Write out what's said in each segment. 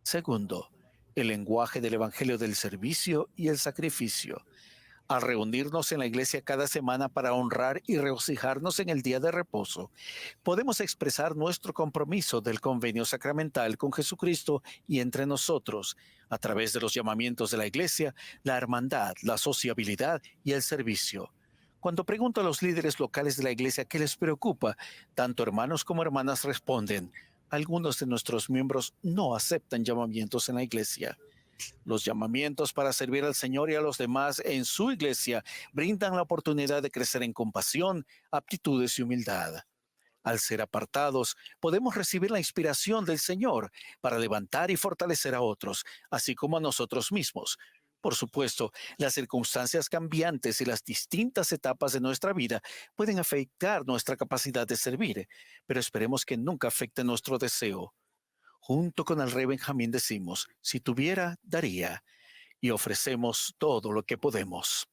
Segundo, el lenguaje del Evangelio del servicio y el sacrificio. Al reunirnos en la iglesia cada semana para honrar y regocijarnos en el día de reposo, podemos expresar nuestro compromiso del convenio sacramental con Jesucristo y entre nosotros, a través de los llamamientos de la iglesia, la hermandad, la sociabilidad y el servicio. Cuando pregunto a los líderes locales de la iglesia qué les preocupa, tanto hermanos como hermanas responden: algunos de nuestros miembros no aceptan llamamientos en la iglesia. Los llamamientos para servir al Señor y a los demás en su iglesia brindan la oportunidad de crecer en compasión, aptitudes y humildad. Al ser apartados, podemos recibir la inspiración del Señor para levantar y fortalecer a otros, así como a nosotros mismos. Por supuesto, las circunstancias cambiantes y las distintas etapas de nuestra vida pueden afectar nuestra capacidad de servir, pero esperemos que nunca afecte nuestro deseo. Junto con el rey Benjamín decimos: si tuviera, daría, y ofrecemos todo lo que podemos.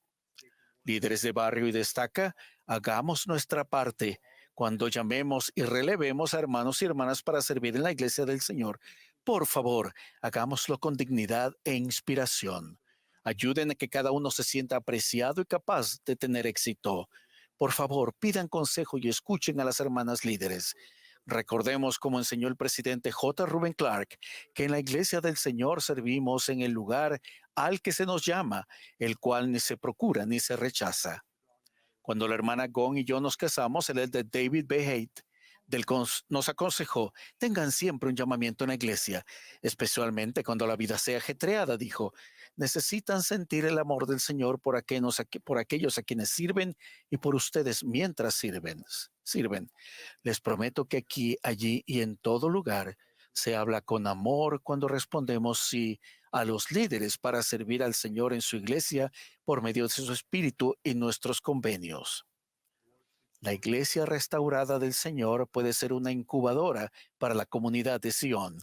Líderes de barrio y destaca, hagamos nuestra parte cuando llamemos y relevemos a hermanos y hermanas para servir en la iglesia del Señor. Por favor, hagámoslo con dignidad e inspiración. Ayuden a que cada uno se sienta apreciado y capaz de tener éxito. Por favor, pidan consejo y escuchen a las hermanas líderes. Recordemos, como enseñó el presidente J. Reuben Clark, que en la iglesia del Señor servimos en el lugar al que se nos llama, el cual ni se procura ni se rechaza. Cuando la hermana Gong y yo nos casamos, el de David B. Haight nos aconsejó: tengan siempre un llamamiento en la iglesia, especialmente cuando la vida sea ajetreada, dijo. Necesitan sentir el amor del Señor por aquellos a quienes sirven y por ustedes mientras sirven. Les prometo que aquí, allí y en todo lugar se habla con amor cuando respondemos sí a los líderes para servir al Señor en su iglesia por medio de su espíritu y nuestros convenios. La iglesia restaurada del Señor puede ser una incubadora para la comunidad de Sion.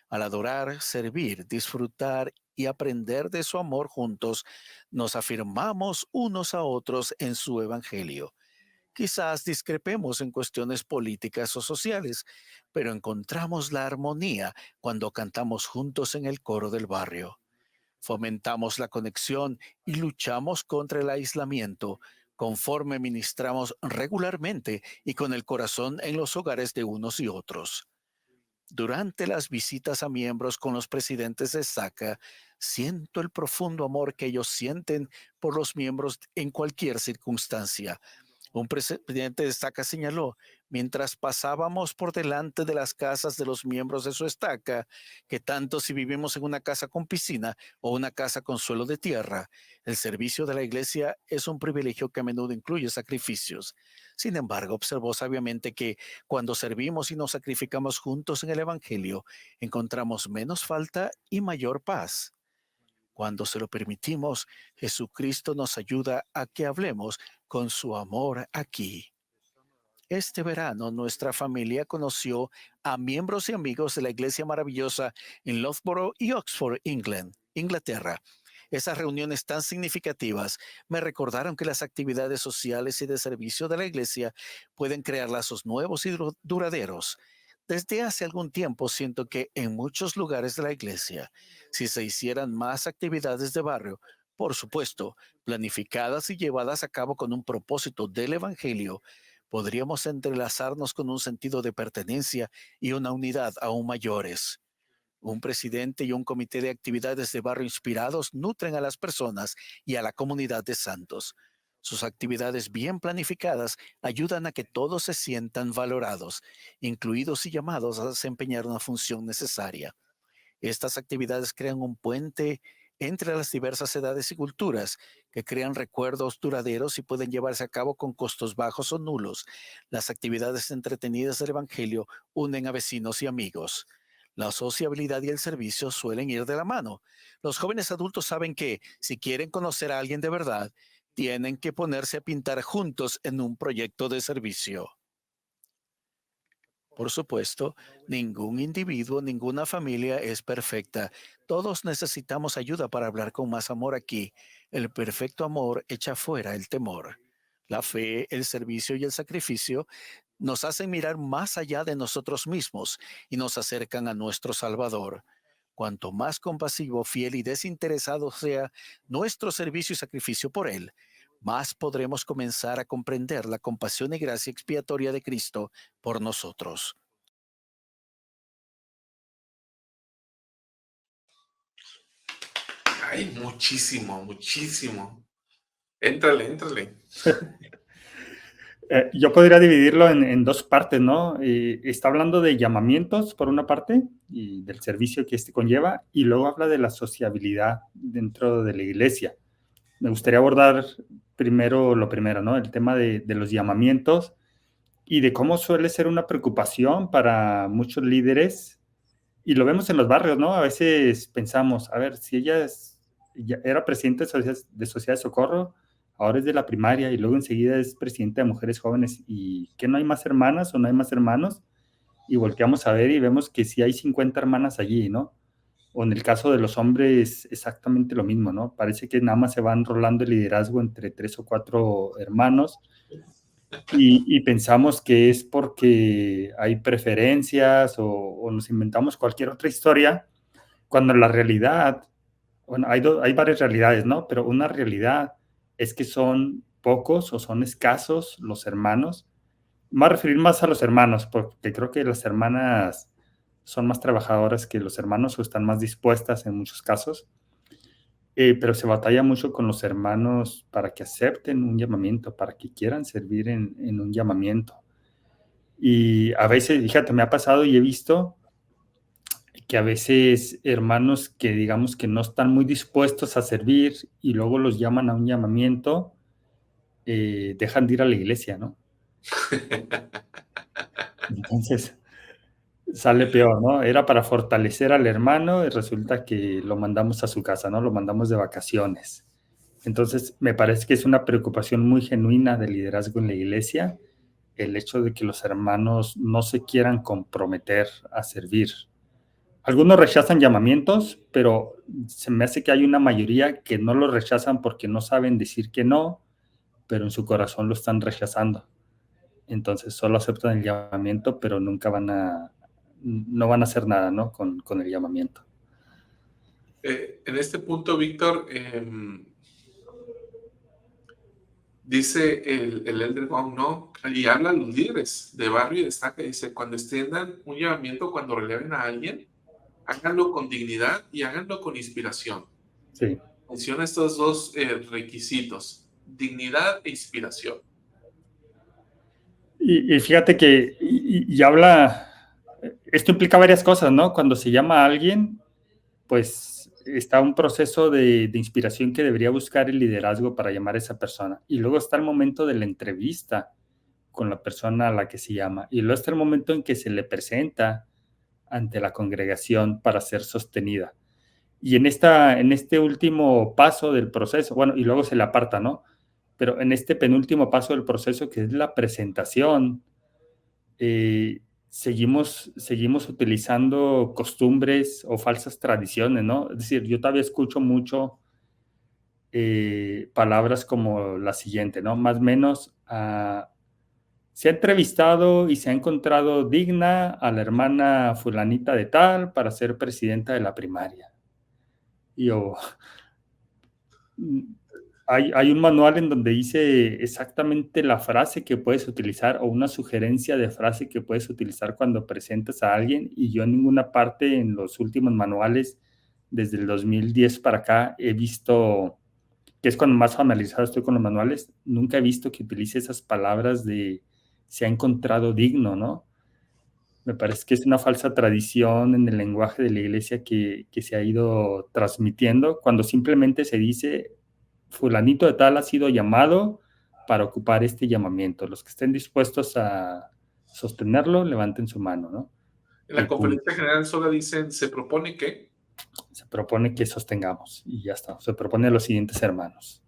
Al adorar, servir, disfrutar y aprender de su amor juntos, nos afirmamos unos a otros en su evangelio. Quizás discrepemos en cuestiones políticas o sociales, pero encontramos la armonía cuando cantamos juntos en el coro del barrio. Fomentamos la conexión y luchamos contra el aislamiento conforme ministramos regularmente y con el corazón en los hogares de unos y otros. Durante las visitas a miembros con los presidentes de SACA, siento el profundo amor que ellos sienten por los miembros en cualquier circunstancia. Un presidente de estaca señaló: mientras pasábamos por delante de las casas de los miembros de su estaca, que tanto si vivimos en una casa con piscina o una casa con suelo de tierra, el servicio de la iglesia es un privilegio que a menudo incluye sacrificios. Sin embargo, observó sabiamente que cuando servimos y nos sacrificamos juntos en el Evangelio, encontramos menos falta y mayor paz. Cuando se lo permitimos, Jesucristo nos ayuda a que hablemos con su amor aquí. Este verano, nuestra familia conoció a miembros y amigos de la Iglesia Maravillosa en Loughborough y Oxford, Inglaterra. Esas reuniones tan significativas me recordaron que las actividades sociales y de servicio de la Iglesia pueden crear lazos nuevos y duraderos. Desde hace algún tiempo siento que en muchos lugares de la iglesia, si se hicieran más actividades de barrio, por supuesto, planificadas y llevadas a cabo con un propósito del Evangelio, podríamos entrelazarnos con un sentido de pertenencia y una unidad aún mayores. Un presidente y un comité de actividades de barrio inspirados nutren a las personas y a la comunidad de santos. Sus actividades bien planificadas ayudan a que todos se sientan valorados, incluidos y llamados a desempeñar una función necesaria. Estas actividades crean un puente entre las diversas edades y culturas, que crean recuerdos duraderos y pueden llevarse a cabo con costos bajos o nulos. Las actividades entretenidas del Evangelio unen a vecinos y amigos. La sociabilidad y el servicio suelen ir de la mano. Los jóvenes adultos saben que, si quieren conocer a alguien de verdad, tienen que ponerse a pintar juntos en un proyecto de servicio. Por supuesto, ningún individuo, ninguna familia es perfecta. Todos necesitamos ayuda para hablar con más amor aquí. El perfecto amor echa fuera el temor. La fe, el servicio y el sacrificio nos hacen mirar más allá de nosotros mismos y nos acercan a nuestro Salvador. Cuanto más compasivo, fiel y desinteresado sea nuestro servicio y sacrificio por Él, más podremos comenzar a comprender la compasión y gracia expiatoria de Cristo por nosotros. Ay, muchísimo, muchísimo. Éntrale, éntrale. Yo podría dividirlo en dos partes, ¿no? Está hablando de llamamientos, por una parte, y del servicio que este conlleva, y luego habla de la sociabilidad dentro de la iglesia. Me gustaría abordar primero lo primero, ¿no? El tema de los llamamientos y de cómo suele ser una preocupación para muchos líderes, y lo vemos en los barrios, ¿no? A veces pensamos, a ver, si ya era presidente de Sociedad de Socorro, ahora es de la primaria y luego enseguida es presidente de Mujeres Jóvenes, y que no hay más hermanas o no hay más hermanos, y volteamos a ver y vemos que sí hay 50 hermanas allí, ¿no? O en el caso de los hombres, exactamente lo mismo, ¿no? Parece que nada más se van rolando el liderazgo entre 3 o 4 hermanos, y pensamos que es porque hay preferencias o nos inventamos cualquier otra historia, cuando la realidad, bueno, hay varias realidades, ¿no? Pero una realidad es que son pocos o son escasos los hermanos. Me voy a referir más a los hermanos, porque creo que las hermanas son más trabajadoras que los hermanos o están más dispuestas en muchos casos. Pero se batalla mucho con los hermanos para que acepten un llamamiento, para que quieran servir en un llamamiento. Y a veces, fíjate, me ha pasado y he visto que a veces hermanos que digamos que no están muy dispuestos a servir y luego los llaman a un llamamiento, dejan de ir a la iglesia, ¿no? Entonces sale peor, ¿no? Era para fortalecer al hermano y resulta que lo mandamos a su casa, ¿no? Lo mandamos de vacaciones. Entonces me parece que es una preocupación muy genuina del liderazgo en la iglesia, el hecho de que los hermanos no se quieran comprometer a servir. Algunos rechazan llamamientos, pero se me hace que hay una mayoría que no lo rechazan porque no saben decir que no, pero en su corazón lo están rechazando. Entonces solo aceptan el llamamiento, pero no van a hacer nada, ¿no? Con el llamamiento. En este punto, Víctor, dice el Elder Wong, ¿no? Y hablan los líderes de barrio y destaca, dice, cuando extiendan un llamamiento, cuando releven a alguien, háganlo con dignidad y háganlo con inspiración. Sí. Menciona estos dos requisitos, dignidad e inspiración. Y fíjate que, habla, esto implica varias cosas, ¿no? Cuando se llama a alguien, pues está un proceso de inspiración que debería buscar el liderazgo para llamar a esa persona. Y luego está el momento de la entrevista con la persona a la que se llama. Y luego está el momento en que se le presenta ante la congregación para ser sostenida. Y en este último paso del proceso, bueno, y luego se le aparta, ¿no? Pero en este penúltimo paso del proceso, que es la presentación, seguimos utilizando costumbres o falsas tradiciones, ¿no? Es decir, yo todavía escucho mucho palabras como la siguiente, ¿no? Más o menos, se ha entrevistado y se ha encontrado digna a la hermana fulanita de tal para ser presidenta de la primaria. Y yo, hay un manual en donde dice exactamente la frase que puedes utilizar o una sugerencia de frase que puedes utilizar cuando presentas a alguien, y yo en ninguna parte en los últimos manuales, desde el 2010 para acá, he visto, que es cuando más familiarizado estoy con los manuales, nunca he visto que utilice esas palabras de se ha encontrado digno, ¿no? Me parece que es una falsa tradición en el lenguaje de la iglesia que se ha ido transmitiendo, cuando simplemente se dice fulanito de tal ha sido llamado para ocupar este llamamiento. Los que estén dispuestos a sostenerlo, levanten su mano, ¿no? En Y la punto. conferencia general solo dicen, se propone que... Se propone que sostengamos y ya está. Se propone a los siguientes hermanos.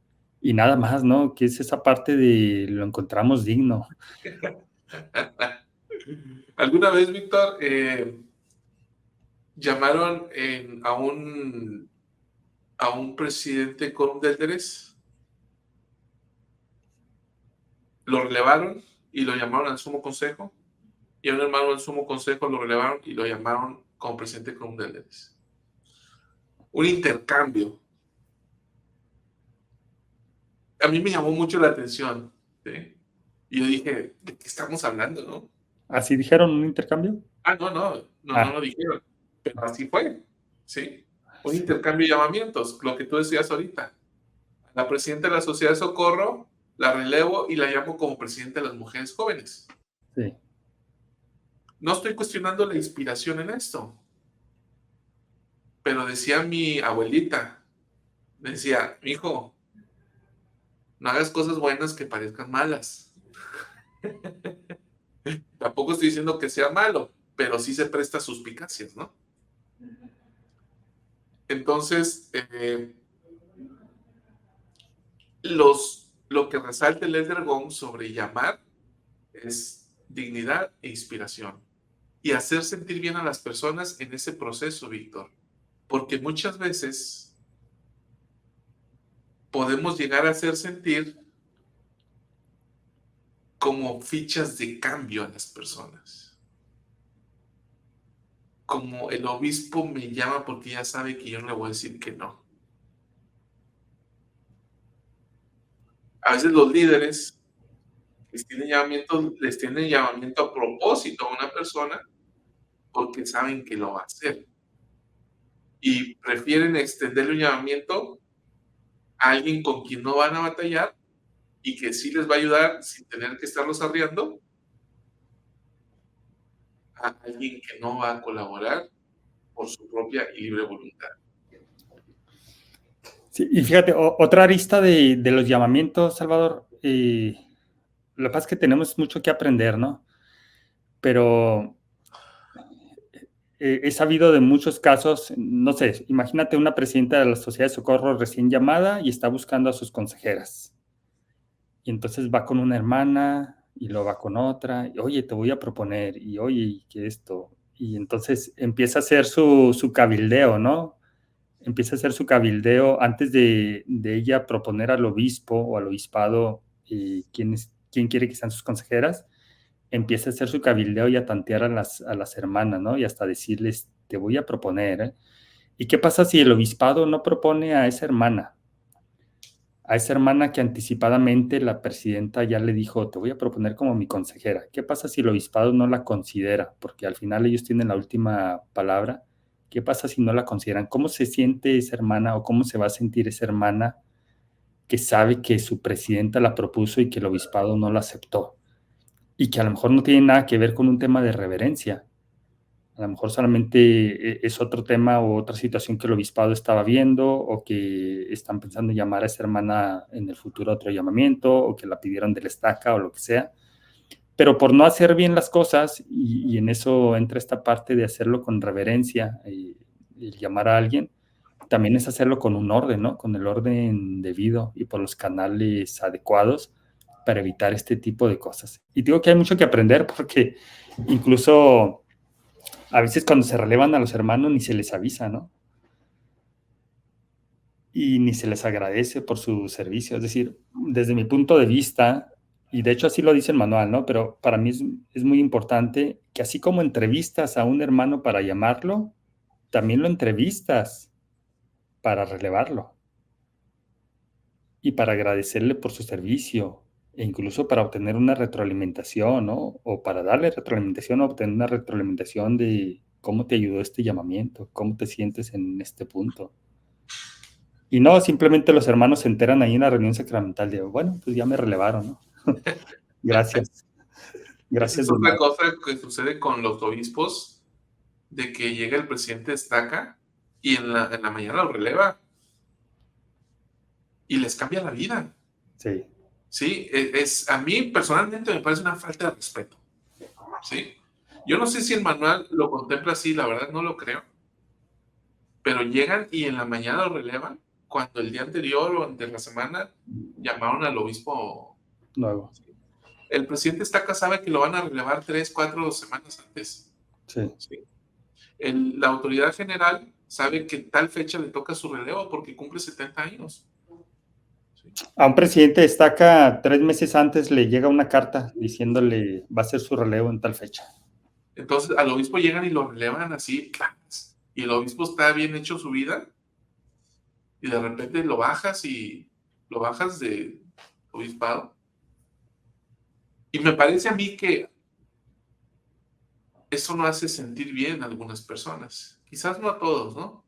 Y nada más, ¿no? Que es esa parte de lo encontramos digno. ¿Alguna vez, Víctor, llamaron a un presidente quórum de élderes? Lo relevaron y lo llamaron al sumo consejo, y a un hermano del sumo consejo lo relevaron y lo llamaron como presidente quórum de élderes. un intercambio. A mí me llamó mucho la atención, ¿sí? Y yo dije, ¿de qué estamos hablando, no? ¿Así dijeron un intercambio? No lo dijeron, pero así fue, ¿sí? Un intercambio de llamamientos, lo que tú decías ahorita. La presidenta de la Sociedad de Socorro la relevo y la llamo como presidenta de las mujeres jóvenes. Sí. No estoy cuestionando la inspiración en esto, pero decía mi abuelita, decía, hijo, no hagas cosas buenas que parezcan malas. Tampoco estoy diciendo que sea malo, pero sí se presta a suspicacias, ¿no? Entonces, lo que resalta el Elder Gong sobre llamar es dignidad e inspiración. Y hacer sentir bien a las personas en ese proceso, Víctor. Porque muchas veces podemos llegar a hacer sentir como fichas de cambio a las personas. Como el obispo me llama porque ya sabe que yo no le voy a decir que no. A veces los líderes les tienen llamamiento a propósito a una persona porque saben que lo va a hacer. Y prefieren extenderle un llamamiento a alguien con quien no van a batallar y que sí les va a ayudar sin tener que estarlos arriando, a alguien que no va a colaborar por su propia y libre voluntad. Sí, y fíjate, otra arista de los llamamientos, Salvador, lo que pasa es que tenemos mucho que aprender, ¿no? Pero he sabido de muchos casos, no sé, imagínate una presidenta de la Sociedad de Socorro recién llamada y está buscando a sus consejeras. Y entonces va con una hermana y luego va con otra, y oye, te voy a proponer, y oye, ¿qué esto? Y entonces empieza a hacer su cabildeo, ¿no? Empieza a hacer su cabildeo antes de ella proponer al obispo o al obispado quién quiere que sean sus consejeras. Empieza a hacer su cabildeo y a tantear a las hermanas, ¿no? Y hasta decirles, te voy a proponer, ¿eh? ¿Y qué pasa si el obispado no propone a esa hermana? A esa hermana que anticipadamente la presidenta ya le dijo, te voy a proponer como mi consejera. ¿Qué pasa si el obispado no la considera? Porque al final ellos tienen la última palabra. ¿Qué pasa si no la consideran? ¿Cómo se siente esa hermana o cómo se va a sentir esa hermana que sabe que su presidenta la propuso y que el obispado no la aceptó? Y que a lo mejor no tiene nada que ver con un tema de reverencia. A lo mejor solamente es otro tema o otra situación que el obispado estaba viendo o que están pensando en llamar a esa hermana en el futuro a otro llamamiento o que la pidieron del estaca o lo que sea. Pero por no hacer bien las cosas, y en eso entra esta parte de hacerlo con reverencia y llamar a alguien, también es hacerlo con un orden, ¿no? Con el orden debido y por los canales adecuados para evitar este tipo de cosas. Y digo que hay mucho que aprender porque incluso a veces cuando se relevan a los hermanos ni se les avisa, ¿no? Y ni se les agradece por su servicio. Es decir, desde mi punto de vista, y de hecho así lo dice el manual, ¿no? Pero para mí es muy importante que así como entrevistas a un hermano para llamarlo, también lo entrevistas para relevarlo y para agradecerle por su servicio e incluso para obtener una retroalimentación, ¿no? O para darle retroalimentación o obtener una retroalimentación de cómo te ayudó este llamamiento, cómo te sientes en este punto. Y no, simplemente los hermanos se enteran ahí en la reunión sacramental de, bueno, pues ya me relevaron, ¿no? Gracias. Gracias. Esa es otra cosa que sucede con los obispos, de que llega el presidente destaca y en la mañana lo releva y les cambia la vida. Sí. Sí, a mí personalmente me parece una falta de respeto. Sí. Yo no sé si el manual lo contempla así, la verdad no lo creo. Pero llegan y en la mañana lo relevan cuando el día anterior o de la semana llamaron al obispo Nuevo. El presidente Estaca sabe que lo van a relevar 3, 4 semanas antes. Sí. ¿Sí? La autoridad general sabe que tal fecha le toca su relevo porque cumple 70 años. ¿Sí? A un presidente destaca 3 meses antes le llega una carta diciéndole va a ser su relevo en tal fecha. Entonces al obispo llegan y lo relevan así, y el obispo está bien hecho su vida y de repente lo bajas de obispado. Y me parece a mí que eso no hace sentir bien a algunas personas. Quizás no a todos, ¿no?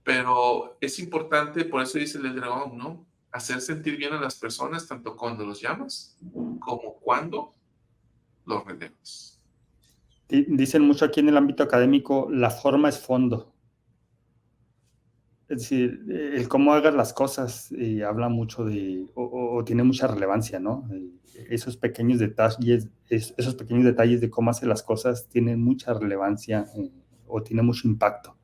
Pero es importante, por eso dice el dragón, ¿no? Hacer sentir bien a las personas tanto cuando los llamas como cuando los relevas. Dicen mucho aquí en el ámbito académico, la forma es fondo. Es decir, el cómo hagas las cosas habla mucho o tiene mucha relevancia, ¿no? Esos pequeños detalles de cómo hace las cosas tienen mucha relevancia o tiene mucho impacto.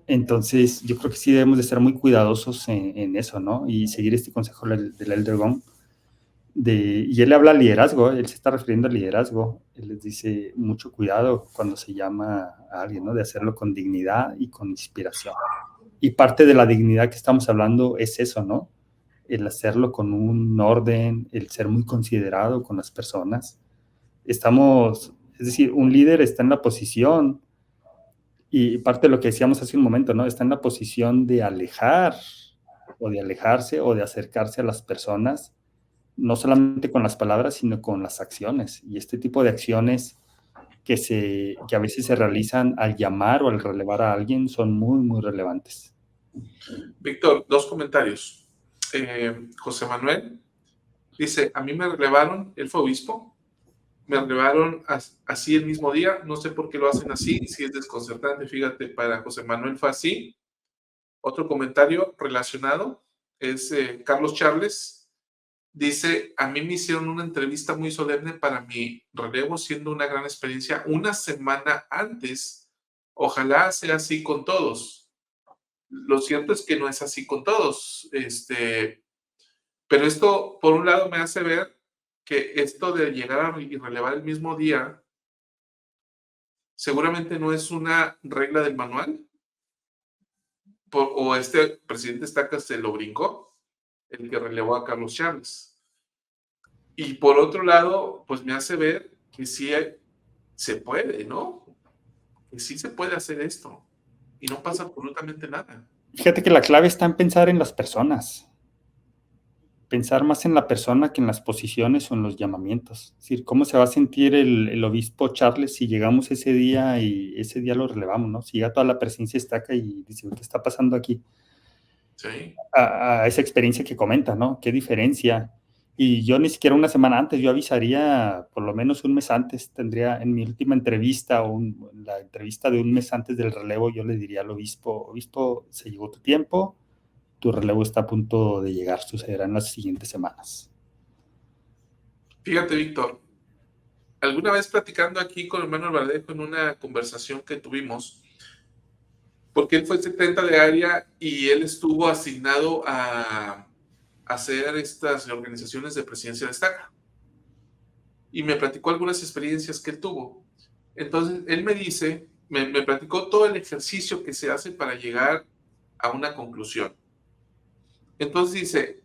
Entonces, yo creo que sí debemos de ser muy cuidadosos en eso, ¿no? Y seguir este consejo del Elder Gong. Y él habla de liderazgo, él se está refiriendo al liderazgo. Él les dice mucho cuidado cuando se llama a alguien, ¿no? De hacerlo con dignidad y con inspiración. Y parte de la dignidad que estamos hablando es eso, ¿no? El hacerlo con un orden, el ser muy considerado con las personas. Es decir, un líder está en la posición, y parte de lo que decíamos hace un momento, ¿no? Está en la posición de alejar, o de alejarse, o de acercarse a las personas, no solamente con las palabras, sino con las acciones. Y este tipo de acciones que a veces se realizan al llamar o al relevar a alguien son muy, muy relevantes. Víctor, 2 comentarios. José Manuel dice, a mí me relevaron, él fue obispo, me relevaron así el mismo día, no sé por qué lo hacen así, si es desconcertante, fíjate, para José Manuel fue así. Otro comentario relacionado es Carlos Charles, dice, a mí me hicieron una entrevista muy solemne para mi relevo, siendo una gran experiencia una semana antes. Ojalá sea así con todos. Lo cierto es que no es así con todos. Pero esto, por un lado, me hace ver que esto de llegar y relevar el mismo día seguramente no es una regla del manual, o este presidente Estaca se lo brincó, el que relevó a Carlos Chávez. Y por otro lado, pues me hace ver que sí se puede, ¿no? Que sí se puede hacer esto y no pasa absolutamente nada. Fíjate que la clave está en pensar en las personas, pensar más en la persona que en las posiciones o en los llamamientos. Es decir, ¿cómo se va a sentir el obispo Charles si llegamos ese día y ese día lo relevamos, ¿no? Si llega toda la presencia Estaca y dice, ¿qué está pasando aquí? Sí. A esa experiencia que comenta, ¿no? ¿Qué diferencia? Y yo ni siquiera una semana antes, yo avisaría por lo menos un mes antes, tendría en mi última entrevista o la entrevista de un mes antes del relevo, yo le diría al obispo, se llegó tu tiempo, tu relevo está a punto de llegar, sucederá en las siguientes semanas. Fíjate, Víctor, alguna vez platicando aquí con Manuel Verdejo en una conversación que tuvimos, porque él fue 70 de área y él estuvo asignado a hacer estas organizaciones de presidencia de Estaca. Y me platicó algunas experiencias que él tuvo. Entonces, él me dice, me platicó todo el ejercicio que se hace para llegar a una conclusión. Entonces dice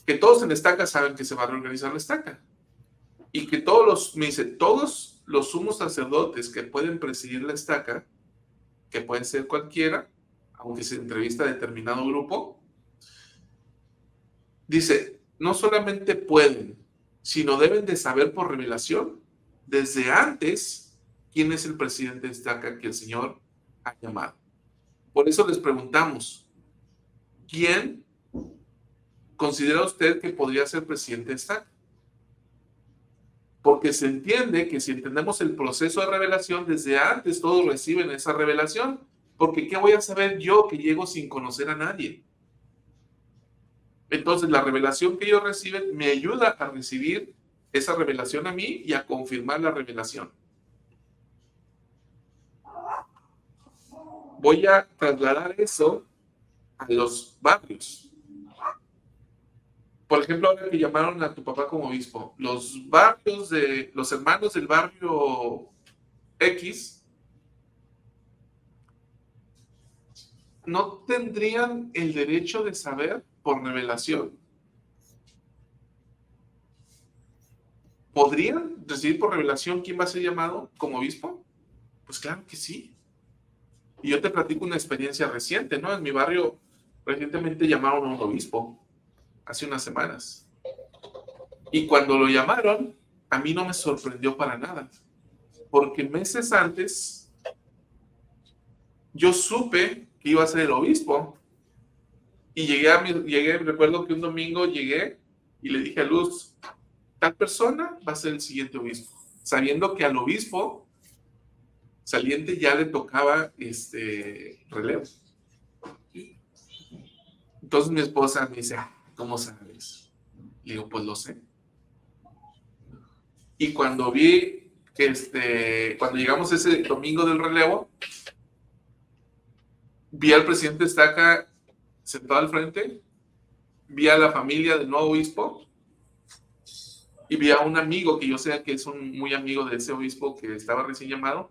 que todos en la Estaca saben que se va a reorganizar la Estaca. Y que me dice, todos los sumos sacerdotes que pueden presidir la Estaca, que pueden ser cualquiera, aunque se entrevista a determinado grupo, dice, no solamente pueden, sino deben de saber por revelación desde antes quién es el presidente de Estaca que el Señor ha llamado. Por eso les preguntamos, ¿quién considera usted que podría ser presidente de Estaca? Porque se entiende que si entendemos el proceso de revelación, desde antes todos reciben esa revelación. Porque ¿qué voy a saber yo que llego sin conocer a nadie? Entonces la revelación que ellos reciben me ayuda a recibir esa revelación a mí y a confirmar la revelación. Voy a trasladar eso a los barrios. Por ejemplo, ahora que llamaron a tu papá como obispo, los hermanos del barrio X no tendrían el derecho de saber por revelación. ¿Podrían decidir por revelación quién va a ser llamado como obispo? Pues claro que sí. Y yo te platico una experiencia reciente, ¿no? En mi barrio recientemente llamaron a un obispo, hace unas semanas. Y cuando lo llamaron, a mí no me sorprendió para nada, porque meses antes yo supe que iba a ser el obispo. Y recuerdo que un domingo llegué y le dije a Luz, tal persona va a ser el siguiente obispo, sabiendo que al obispo saliente ya le tocaba relevo. Entonces mi esposa me dice, ¿cómo sabes? Le digo, pues lo sé. Y cuando cuando llegamos ese domingo del relevo, vi al presidente Estaca sentado al frente, vi a la familia del nuevo obispo y vi a un amigo que yo sé que es muy amigo de ese obispo que estaba recién llamado,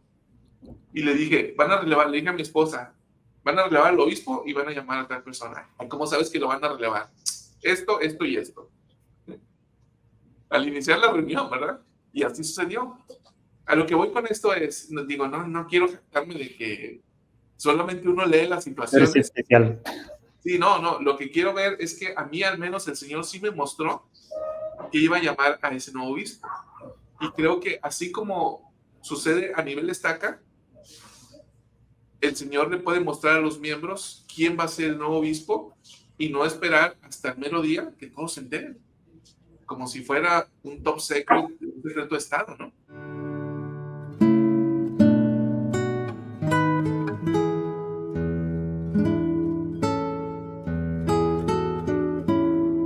y le dije, le dije a mi esposa, van a relevar al obispo y van a llamar a tal persona. ¿Cómo sabes que lo van a relevar? Esto y esto. Al iniciar la reunión, ¿verdad? Y así sucedió. A lo que voy con esto es, digo, no quiero jactarme de que solamente uno lee las situaciones. Pero es especial. Sí, no, lo que quiero ver es que a mí al menos el Señor sí me mostró que iba a llamar a ese nuevo obispo. Y creo que así como sucede a nivel Estaca, el Señor le puede mostrar a los miembros quién va a ser el nuevo obispo y no esperar hasta el mero día que todos se enteren, como si fuera un top secret, un secreto de Estado, ¿no?